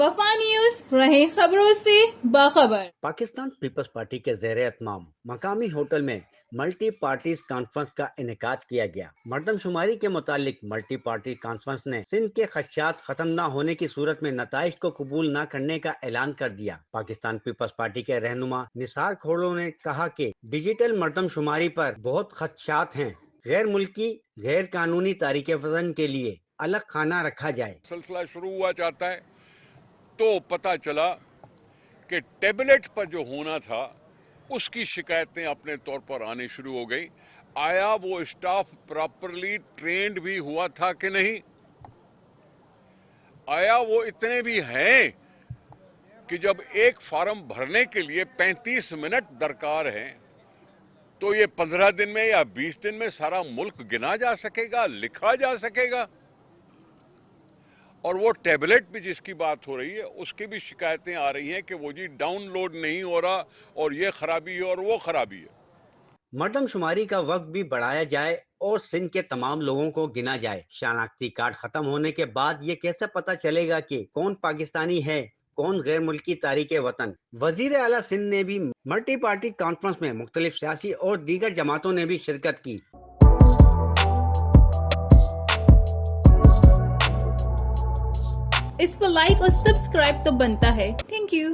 الوفا news, رہیں خبروں سے باخبر۔ پاکستان پیپلز پارٹی کے زیر اہتمام مقامی ہوٹل میں ملٹی پارٹیز کانفرنس کا انعقاد کیا گیا۔ مردم شماری کے متعلق ملٹی پارٹی کانفرنس نے سندھ کے خدشات ختم نہ ہونے کی صورت میں نتائج کو قبول نہ کرنے کا اعلان کر دیا۔ پاکستان پیپلز پارٹی کے رہنما نثار کھوڑو نے کہا کہ ڈیجیٹل مردم شماری پر بہت خدشات ہیں، غیر ملکی غیر قانونی تارکین وطن کے لیے الگ خانہ رکھا جائے۔ سلسلہ شروع ہوا چاہتا ہے تو پتہ چلا کہ ٹیبلٹ پر جو ہونا تھا اس کی شکایتیں اپنے طور پر آنے شروع ہو گئی۔ آیا وہ اسٹاف پراپرلی ٹرینڈ بھی ہوا تھا کہ نہیں؟ آیا وہ اتنے بھی ہیں کہ جب ایک فارم بھرنے کے لیے 35 منٹ درکار ہیں تو یہ 15 دن میں یا 20 دن میں سارا ملک گنا جا سکے گا، لکھا جا سکے گا؟ اور وہ ٹیبلٹ بھی جس کی بات ہو رہی ہے اس کی بھی شکایتیں آ رہی ہیں کہ وہ جی ڈاؤن لوڈ نہیں ہو رہا اور یہ خرابی ہے اور وہ خرابی ہے۔ مردم شماری کا وقت بھی بڑھایا جائے اور سندھ کے تمام لوگوں کو گنا جائے۔ شناختی کارڈ ختم ہونے کے بعد یہ کیسے پتہ چلے گا کہ کون پاکستانی ہے، کون غیر ملکی تارکین وطن؟ وزیر اعلیٰ سندھ نے بھی ملٹی پارٹی کانفرنس میں مختلف سیاسی اور دیگر جماعتوں نے بھی شرکت کی۔ اس پر لائک اور سبسکرائب تو بنتا ہے۔ Thank you.